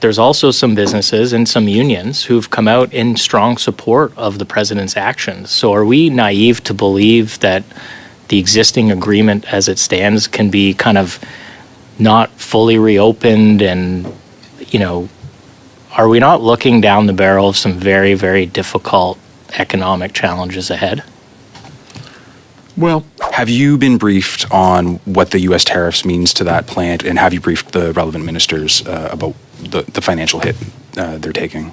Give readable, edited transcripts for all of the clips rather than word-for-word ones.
there's also some businesses and some unions who've come out in strong support of the president's actions. So are we naive to believe that the existing agreement as it stands can be kind of not fully reopened? And, are we not looking down the barrel of some very, very difficult economic challenges ahead? Well, have you been briefed on what the U.S. tariffs means to that plant, and have you briefed the relevant ministers about the financial hit they're taking?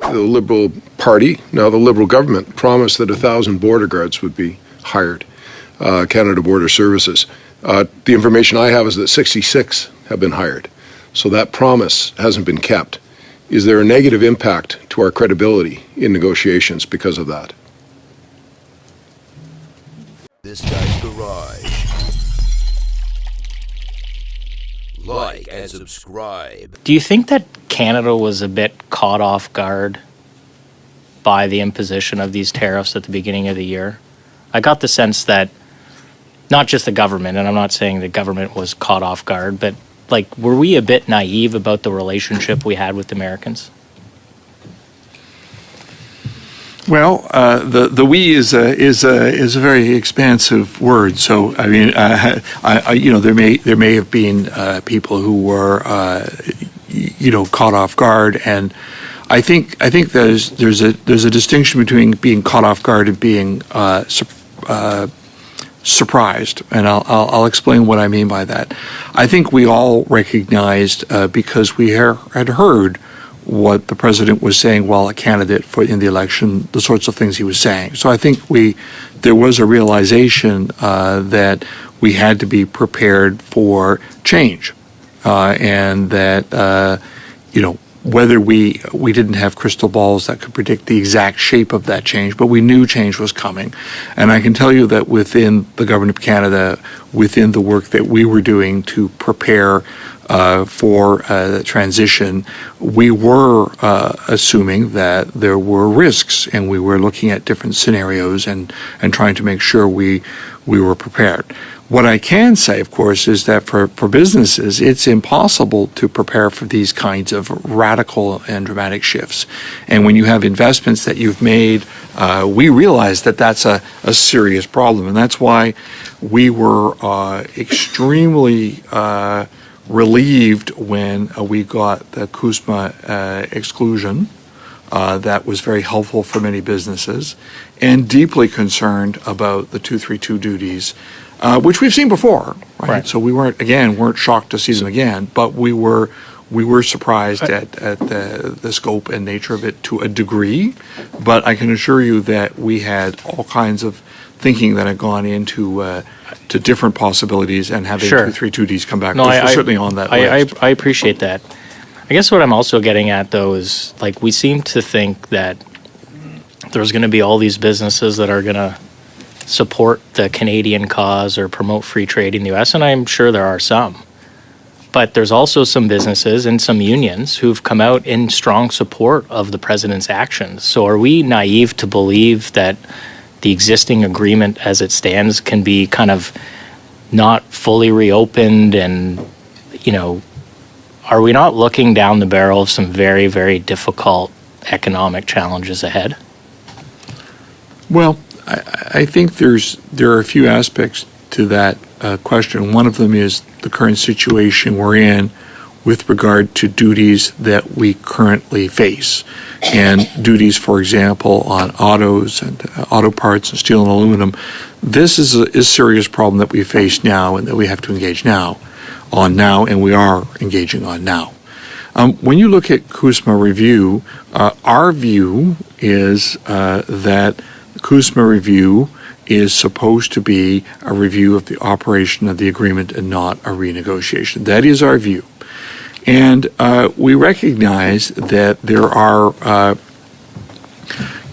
The Liberal Party, now the Liberal government, promised that 1,000 border guards would be hired, Canada Border Services. The information I have is that 66 have been hired. So that promise hasn't been kept. Is there a negative impact to our credibility in negotiations because of that? This guy's garage. Like and subscribe. Do you think that Canada was a bit caught off guard by the imposition of these tariffs at the beginning of the year? I got the sense that not just the government, and I'm not saying the government was caught off guard, but were we a bit naive about the relationship we had with Americans? Well, the we is a very expansive word. So I mean, there may have been people who were caught off guard, and I think there's a distinction between being caught off guard and being surprised, and I'll explain what I mean by that. I think we all recognized because we had heard what the president was saying while a candidate in the election, the sorts of things he was saying. So I think there was a realization that we had to be prepared for change, and that whether we didn't have crystal balls that could predict the exact shape of that change, but we knew change was coming. And I can tell you that within the government of Canada, within the work that we were doing to prepare for the transition, we were assuming that there were risks, and we were looking at different scenarios and trying to make sure we were prepared. What I can say, of course, is that for businesses, it's impossible to prepare for these kinds of radical and dramatic shifts. And when you have investments that you've made, we realize that that's a serious problem. And that's why we were extremely relieved when we got the CUSMA exclusion. That was very helpful for many businesses, and deeply concerned about the 232 duties, which we've seen before, right? So we weren't shocked to see them again, but we were surprised at the scope and nature of it to a degree. But I can assure you that we had all kinds of thinking that had gone into to different possibilities, and having 232Ds come back was certainly on that list. I appreciate that. I guess what I'm also getting at, though, is we seem to think that there's going to be all these businesses that are going to support the Canadian cause or promote free trade in the U.S., and I'm sure there are some. But there's also some businesses and some unions who've come out in strong support of the president's actions. So are we naive to believe that the existing agreement as it stands can be kind of not fully reopened? And, are we not looking down the barrel of some very, very difficult economic challenges ahead? Well, I think there are a few aspects to that question. One of them is the current situation we're in with regard to duties that we currently face, and duties, for example, on autos and auto parts and steel and aluminum. This is a serious problem that we face now, and that we have to engage on now, and we are engaging on now. When you look at CUSMA review, our view is that CUSMA review is supposed to be a review of the operation of the agreement and not a renegotiation. That is our view. And we recognize that there are,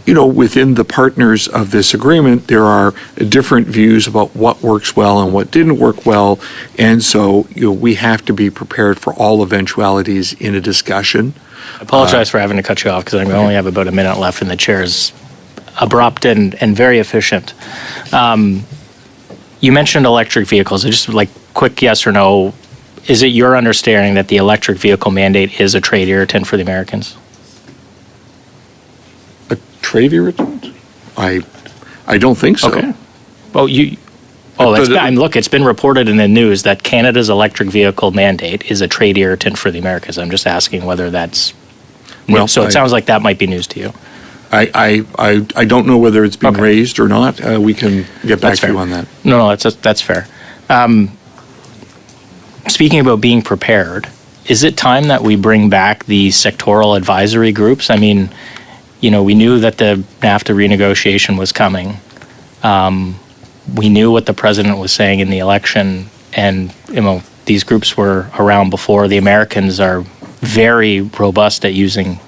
within the partners of this agreement, there are different views about what works well and what didn't work well. And so, we have to be prepared for all eventualities in a discussion. I apologize for having to cut you off, because I only have about a minute left, and the chair's abrupt and very efficient. You mentioned electric vehicles. Just like quick yes or no, is it your understanding that the electric vehicle mandate is a trade irritant for the Americans? A trade irritant? I don't think so. Okay. Well, it's been reported in the news that Canada's electric vehicle mandate is a trade irritant for the Americans. I'm just asking whether that's new. Well, so it sounds like that might be news to you. I don't know whether it's been raised or not. We can get back to you on that. No, that's fair. Speaking about being prepared, is it time that we bring back the sectoral advisory groups? I mean, we knew that the NAFTA renegotiation was coming. We knew what the president was saying in the election, and these groups were around before. The Americans are very robust at using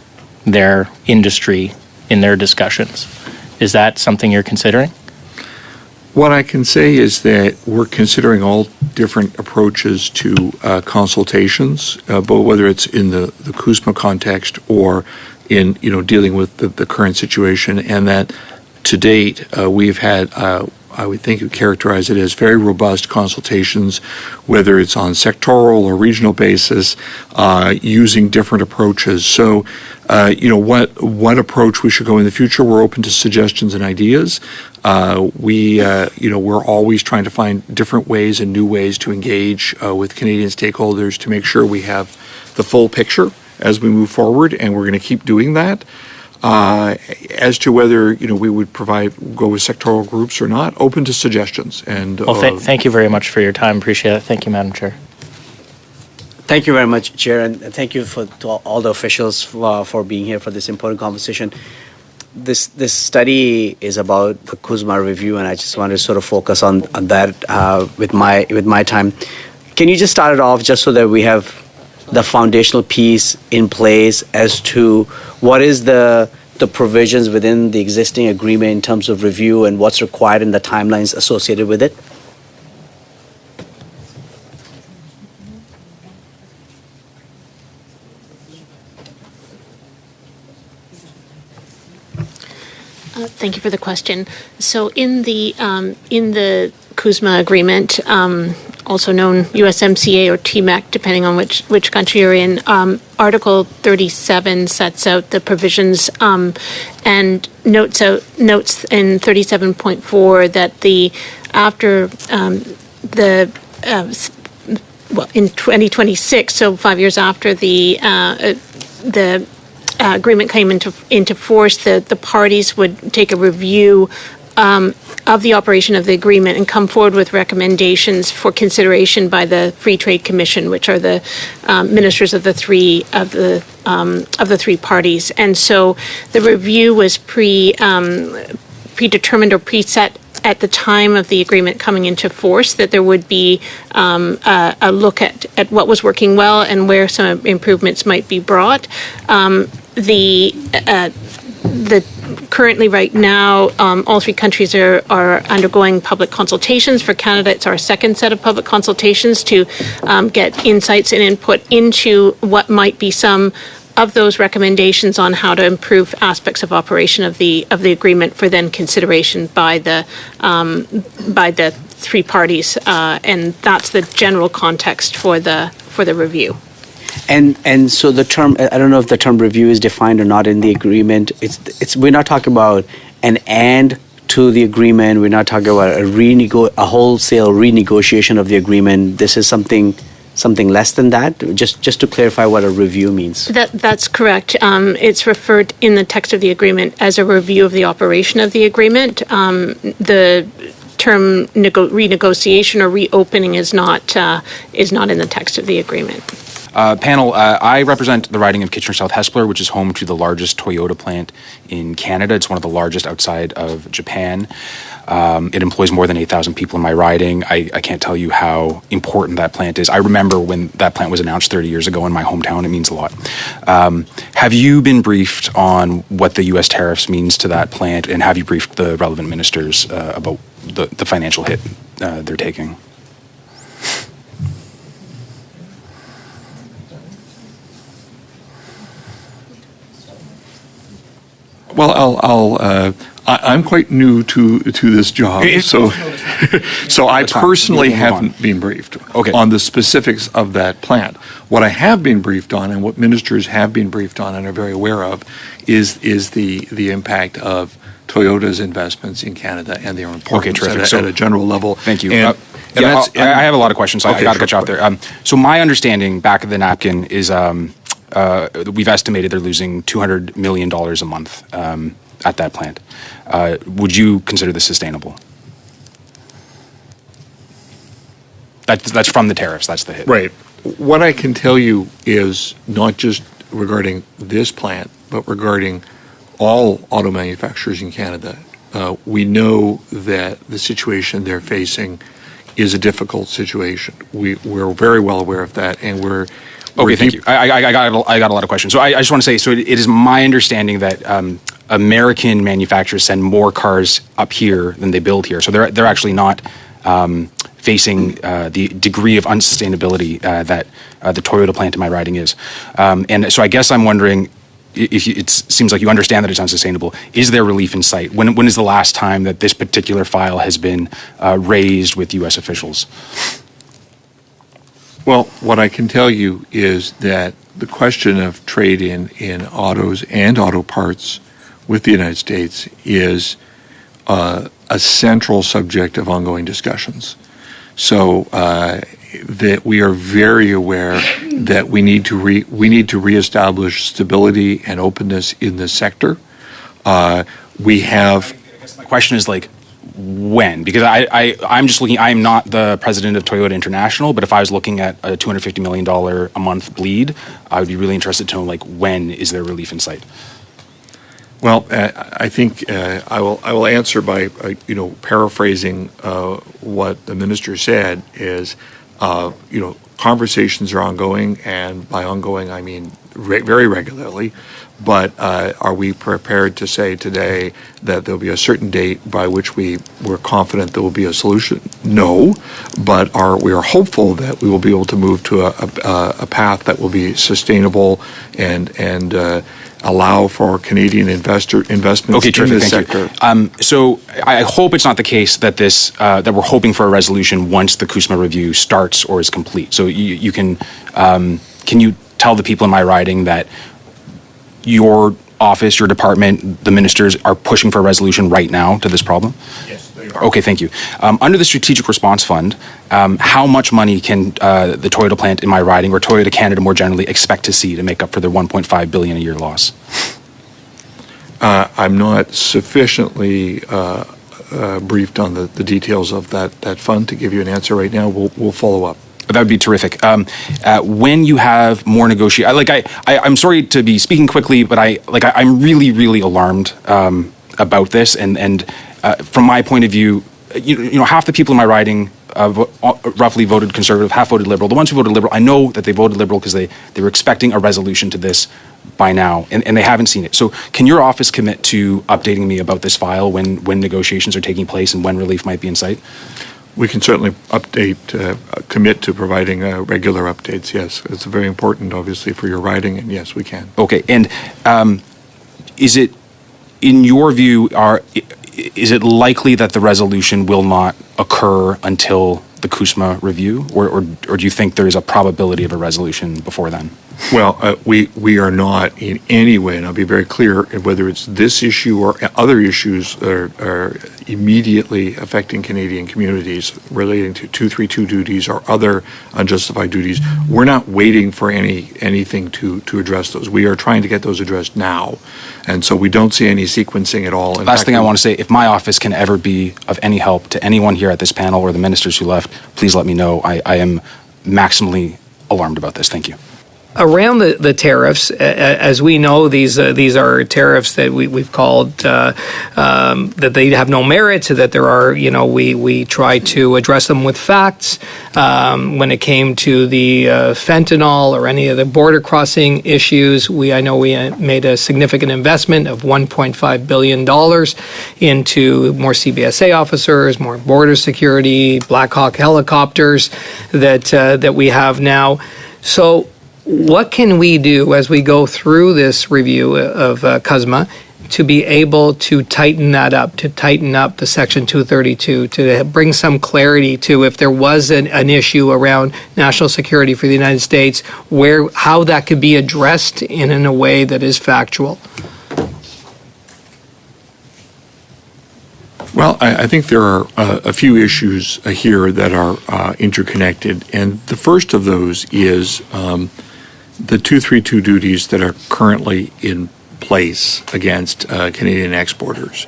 their industry in their discussions. Is that something you're considering? What I can say is that we're considering all different approaches to consultations, but whether it's in the CUSMA context or in dealing with the current situation, and that to date we've had I would think you characterize it as very robust consultations, whether it's on sectoral or regional basis, using different approaches. So, what approach we should go in the future, we're open to suggestions and ideas. We're always trying to find different ways and new ways to engage with Canadian stakeholders to make sure we have the full picture as we move forward, and we're going to keep doing that. As to whether we would go with sectoral groups or not, open to suggestions. And thank you very much for your time. Appreciate it. Thank you, Madam Chair. Thank you very much, Chair, and thank you to all the officials for being here for this important conversation. This study is about the CUSMA review, and I just want to sort of focus on that with my time. Can you just start it off just so that we have the foundational piece in place as to what is the provisions within the existing agreement in terms of review and what's required in the timelines associated with it? Thank you for the question. So in the CUSMA agreement, also known USMCA or TMAC, depending on which country you're in, Article 37 sets out the provisions and notes in 37.4 that in 2026, so 5 years after the agreement came into force, the parties would take a review of the operation of the agreement and come forward with recommendations for consideration by the Free Trade Commission, which are the ministers of the three parties. And so the review was predetermined or preset at the time of the agreement coming into force, that there would be a look at what was working well and where some improvements might be brought. Currently, right now, all three countries are undergoing public consultations. For Canada, it's our second set of public consultations to get insights and input into what might be some of those recommendations on how to improve aspects of operation of the agreement for then consideration by the three parties, and that's the general context for the review. And so the term, I don't know if the term review is defined or not in the agreement. We're not talking about an and to the agreement. We're not talking about a wholesale renegotiation of the agreement. This is something less than that. Just to clarify what a review means. That's correct. It's referred in the text of the agreement as a review of the operation of the agreement. The term renegotiation or reopening is not in the text of the agreement. Panel, I represent the riding of Kitchener-South Hespeler, which is home to the largest Toyota plant in Canada. It's one of the largest outside of Japan. It employs more than 8,000 people in my riding. I can't tell you how important that plant is. I remember when that plant was announced 30 years ago in my hometown. It means a lot. Have you been briefed on what the U.S. tariffs means to that plant, and have you briefed the relevant ministers about the financial hit they're taking? Well, I'm quite new to this job, so I personally haven't been briefed on the specifics of that plant. What I have been briefed on, and what ministers have been briefed on and are very aware of, is the impact of Toyota's investments in Canada and their importance at a general level. Thank you. And I have a lot of questions, so I got to cut you off there. So my understanding, back of the napkin, is we've estimated they're losing $200 million a month at that plant. Would you consider this sustainable? That's from the tariffs. That's the hit. Right. What I can tell you is not just regarding this plant, but regarding all auto manufacturers in Canada. We know that the situation they're facing is a difficult situation. We're very well aware of that, and we're okay. Thank you. I got a lot of questions. So I just want to say, so it is my understanding that American manufacturers send more cars up here than they build here. So they're actually not facing the degree of unsustainability that the Toyota plant in my riding is. And so I guess I'm wondering, if it seems like you understand that it's unsustainable, is there relief in sight? When is the last time that this particular file has been raised with U.S. officials? Well, what I can tell you is that the question of trade in autos and auto parts with the United States is a central subject of ongoing discussions. So that we are very aware that we need to reestablish stability and openness in this sector. We have. I guess my question is like, when? Because I'm just looking. I'm not the president of Toyota International, but if I was looking at a $250 million a month bleed, I would be really interested to know, like, when is there relief in sight? Well, I think I will answer by paraphrasing what the minister said is conversations are ongoing, and by ongoing I mean very regularly. But are we prepared to say today that there'll be a certain date by which we're confident there will be a solution? No, but we are hopeful that we will be able to move to a path that will be sustainable and allow for Canadian investments in this sector. So I hope it's not the case that that we're hoping for a resolution once the CUSMA review starts or is complete. So you can you tell the people in my riding that your office, your department, the ministers are pushing for a resolution right now to this problem? Yes, they are. Okay, thank you. Under the Strategic Response Fund, how much money can the Toyota plant in my riding, or Toyota Canada more generally, expect to see to make up for their $1.5 billion a year loss? I'm not sufficiently briefed on the details of that fund to give you an answer right now. We'll follow up. That would be terrific. When you have more I'm sorry to be speaking quickly, but I'm really, really alarmed about this. And from my point of view, half the people in my riding roughly voted Conservative, half voted Liberal. The ones who voted Liberal, I know that they voted Liberal because they were expecting a resolution to this by now, and they haven't seen it. So can your office commit to updating me about this file when negotiations are taking place and when relief might be in sight? We can certainly commit to providing regular updates, yes. It's very important, obviously, for your riding, and yes, we can. Okay, and is it, in your view, is it likely that the resolution will not occur until the CUSMA review, or do you think there is a probability of a resolution before then? Well, we are not in any way, and I'll be very clear, whether it's this issue or other issues that are immediately affecting Canadian communities relating to 232 duties or other unjustified duties, we're not waiting for anything to address those. We are trying to get those addressed now, and so we don't see any sequencing at all. Last thing I want to say, if my office can ever be of any help to anyone here at this panel or the ministers who left, please let me know. I am maximally alarmed about this. Thank you. Around the tariffs, as we know, these are tariffs that we've called that they have no merit, that there are, we try to address them with facts. When it came to the fentanyl or any of the border crossing issues, I know we made a significant investment of $1.5 billion into more CBSA officers, more border security, Black Hawk helicopters that we have now. So what can we do as we go through this review of CUSMA to be able to tighten that up, to tighten up the Section 232, to bring some clarity to if there was an issue around national security for the United States, how that could be addressed in a way that is factual? Well, I think there are a few issues here that are interconnected, and the first of those is the 232 duties that are currently in place against Canadian exporters,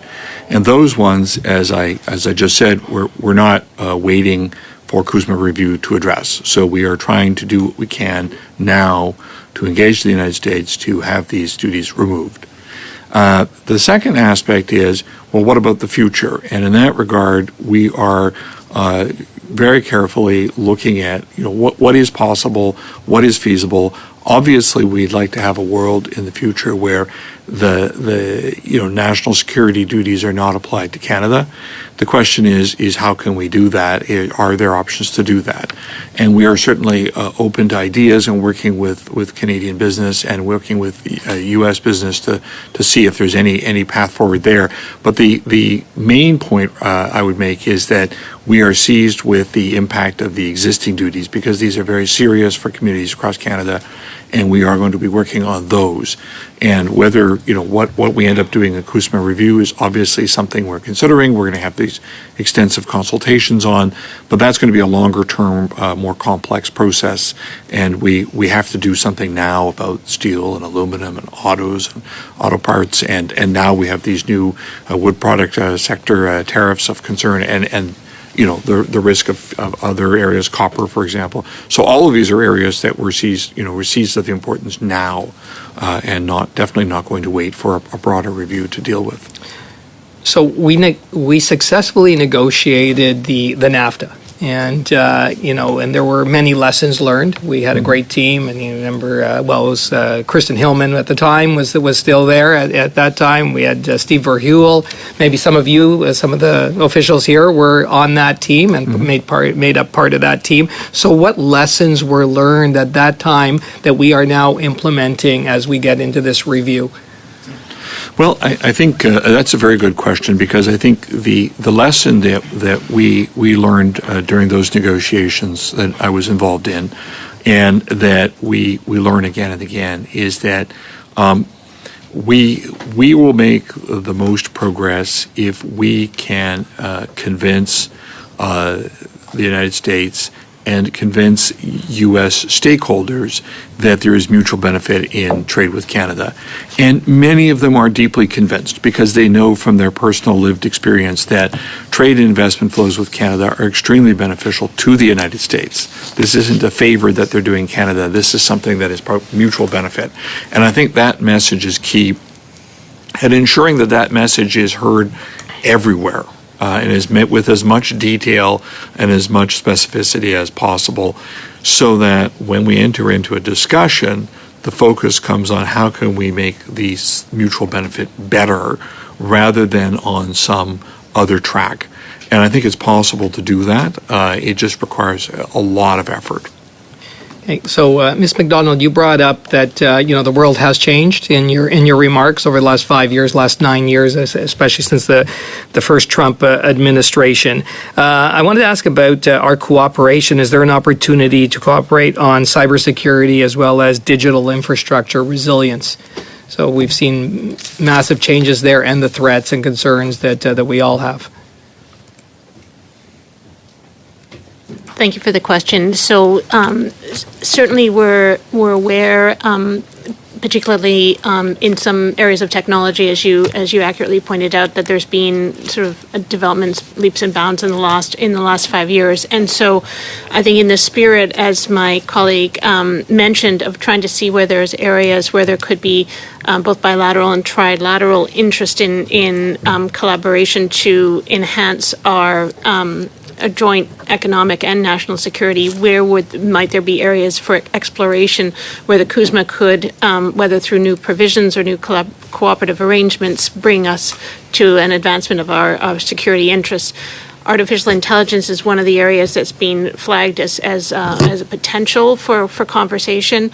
and those ones, as I just said, we're not waiting for CUSMA review to address. So we are trying to do what we can now to engage the United States to have these duties removed. The second aspect is, well, what about the future? And in that regard, we are very carefully looking at, what is possible, what is feasible. Obviously, we'd like to have a world in the future where the national security duties are not applied to Canada. The question is how can we do that? Are there options to do that? And we are certainly open to ideas and working with Canadian business and working with U.S. business to see if there's any path forward there. But the main point I would make is that we are seized with the impact of the existing duties because these are very serious for communities across Canada, and we are going to be working on those. And whether, what we end up doing in CUSMA review is obviously something we're considering. We're going to have these extensive consultations on, but that's going to be a longer term, more complex process. And we have to do something now about steel and aluminum and autos and auto parts. And now we have these new wood product sector tariffs of concern and the risk of other areas, copper, for example. So all of these are areas that we're seized of the importance now, and definitely not going to wait for a broader review to deal with. So we successfully negotiated the NAFTA. And, and there were many lessons learned. We had a great team, and you remember, it was Kristen Hillman at the time was still there at that time. We had Steve Verheuel. Maybe some of you, some of the officials here were on that team and made up part of that team. So what lessons were learned at that time that we are now implementing as we get into this review? Well, I think that's a very good question because I think the lesson that we learned during those negotiations that I was involved in, and that we learn again and again, is that we will make the most progress if we can convince the United States and convince U.S. stakeholders that there is mutual benefit in trade with Canada. And many of them are deeply convinced because they know from their personal lived experience that trade and investment flows with Canada are extremely beneficial to the United States. This isn't a favor that they're doing Canada. This is something that is mutual benefit. And I think that message is key. And ensuring that message is heard everywhere. And is met with as much detail and as much specificity as possible so that when we enter into a discussion, the focus comes on how can we make these mutual benefit better rather than on some other track. And I think it's possible to do that. It just requires a lot of effort. Okay, so Ms. MacDonald, you brought up that the world has changed in your remarks over the last 5 years, last 9 years, especially since the first Trump administration. I wanted to ask about our cooperation. Is there an opportunity to cooperate on cybersecurity as well as digital infrastructure resilience? So we've seen massive changes there, and the threats and concerns that we all have. Thank you for the question. So certainly we're aware, particularly in some areas of technology, as you accurately pointed out, that there's been sort of developments, leaps and bounds in the last 5 years. And so I think in the spirit, as my colleague mentioned, of trying to see where there's areas where there could be both bilateral and trilateral interest in collaboration to enhance our a joint economic and national security, where might there be areas for exploration where the CUSMA could, whether through new provisions or new cooperative arrangements, bring us to an advancement of our security interests. Artificial intelligence is one of the areas that's been flagged as a potential for conversation.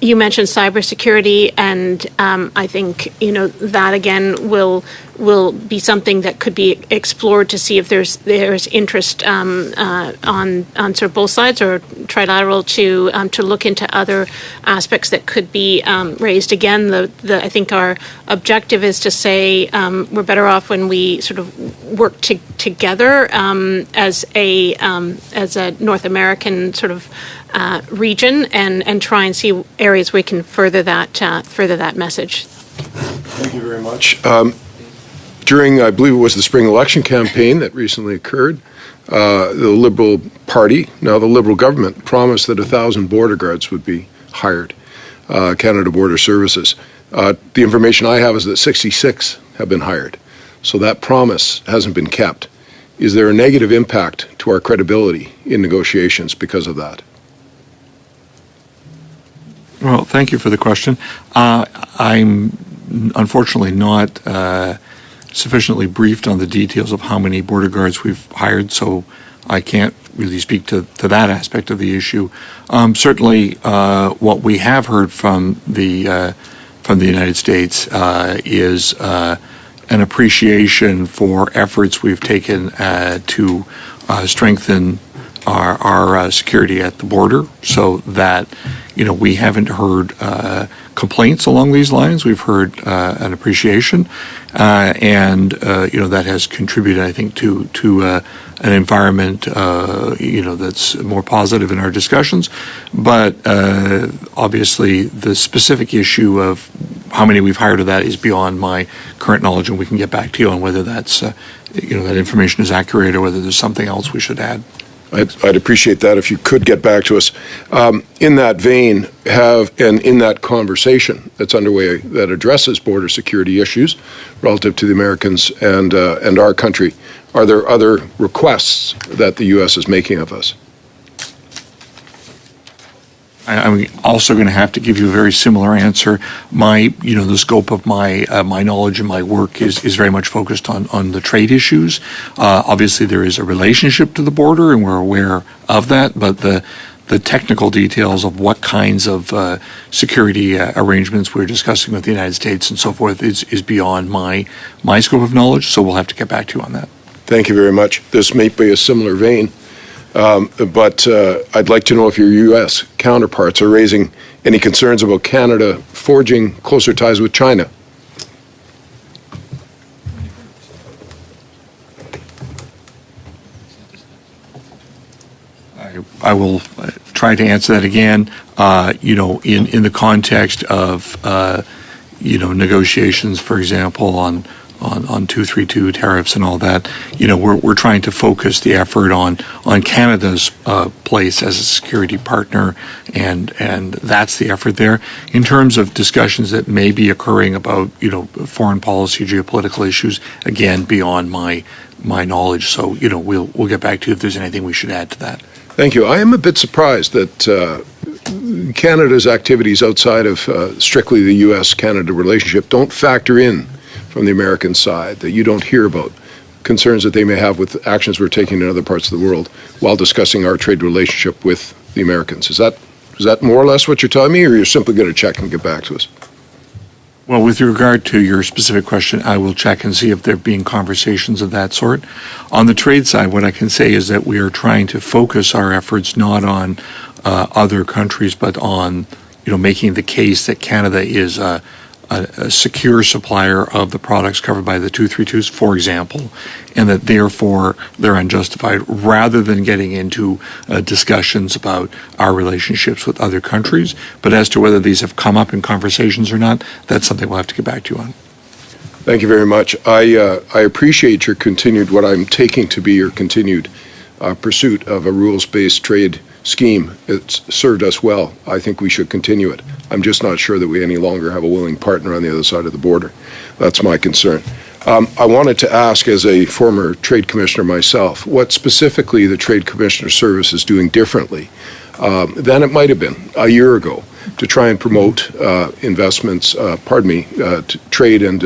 You mentioned cybersecurity, and I think that again will be something that could be explored to see if there's interest on sort of both sides or trilateral to look into other aspects that could be raised. Again, I think our objective is to say we're better off when we sort of work together as a North American sort of region and try and see areas we can further that message. Thank you very much. During, I believe it was the spring election campaign that recently occurred, the Liberal Party, now the Liberal government, promised that 1,000 border guards would be hired, Canada Border Services. The information I have is that 66 have been hired. So that promise hasn't been kept. Is there a negative impact to our credibility in negotiations because of that? Well, thank you for the question. I'm unfortunately not sufficiently briefed on the details of how many border guards we've hired, so I can't really speak to that aspect of the issue. Certainly, what we have heard from the United States is an appreciation for efforts we've taken to strengthen our security at the border, so that we haven't heard complaints along these lines. We've heard an appreciation, and that has contributed, I think, to an environment that's more positive in our discussions. But obviously, the specific issue of how many we've hired of that is beyond my current knowledge, and we can get back to you on whether that's that information is accurate or whether there's something else we should add. I'd appreciate that if you could get back to us. In that vein, and in that conversation that's underway that addresses border security issues relative to the Americans and our country, are there other requests that the U.S. is making of us? I'm also going to have to give you a very similar answer. The scope of my knowledge and my work is very much focused on the trade issues. Obviously, there is a relationship to the border, and we're aware of that. But the technical details of what kinds of security arrangements we're discussing with the United States and so forth is beyond my scope of knowledge. So we'll have to get back to you on that. Thank you very much. This may be a similar vein. But I'd like to know if your U.S. counterparts are raising any concerns about Canada forging closer ties with China. I will try to answer that again. In the context of negotiations, for example, on 232 tariffs and all that, we're trying to focus the effort on Canada's place as a security partner, and that's the effort there. In terms of discussions that may be occurring about foreign policy, geopolitical issues, again beyond my knowledge. So we'll get back to you if there's anything we should add to that. Thank you. I am a bit surprised that Canada's activities outside of strictly the U.S.-Canada relationship don't factor in from the American side, that you don't hear about concerns that they may have with actions we're taking in other parts of the world while discussing our trade relationship with the Americans. Is that more or less what you're telling me, or you're simply going to check and get back to us? Well, with regard to your specific question, I will check and see if there have been conversations of that sort. On the trade side, what I can say is that we are trying to focus our efforts not on other countries, but on making the case that Canada is a secure supplier of the products covered by the 232s, for example, and that therefore they're unjustified, rather than getting into discussions about our relationships with other countries. But as to whether these have come up in conversations or not, that's something we'll have to get back to you on. Thank you very much. I appreciate your what I'm taking to be your continued pursuit of a rules-based trade scheme. It's served us well. I think we should continue it. I'm just not sure that we any longer have a willing partner on the other side of the border. That's my concern. I wanted to ask, as a former trade commissioner myself, what specifically the Trade Commissioner Service is doing differently than it might have been a year ago to try and promote investments, to trade and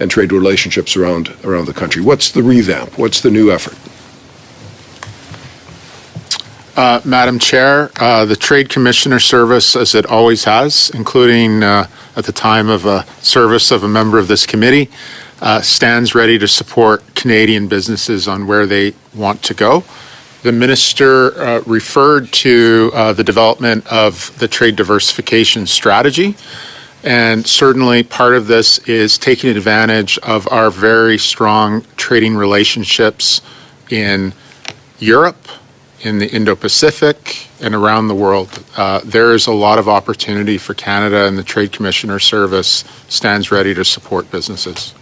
trade relationships around the country. What's the revamp? What's the new effort? Madam Chair, the Trade Commissioner Service, as it always has, including at the time of service of a member of this committee, stands ready to support Canadian businesses on where they want to go. The Minister referred to the development of the trade diversification strategy, and certainly part of this is taking advantage of our very strong trading relationships in Europe, in the Indo-Pacific, and around the world. There is a lot of opportunity for Canada, and the Trade Commissioner Service stands ready to support businesses.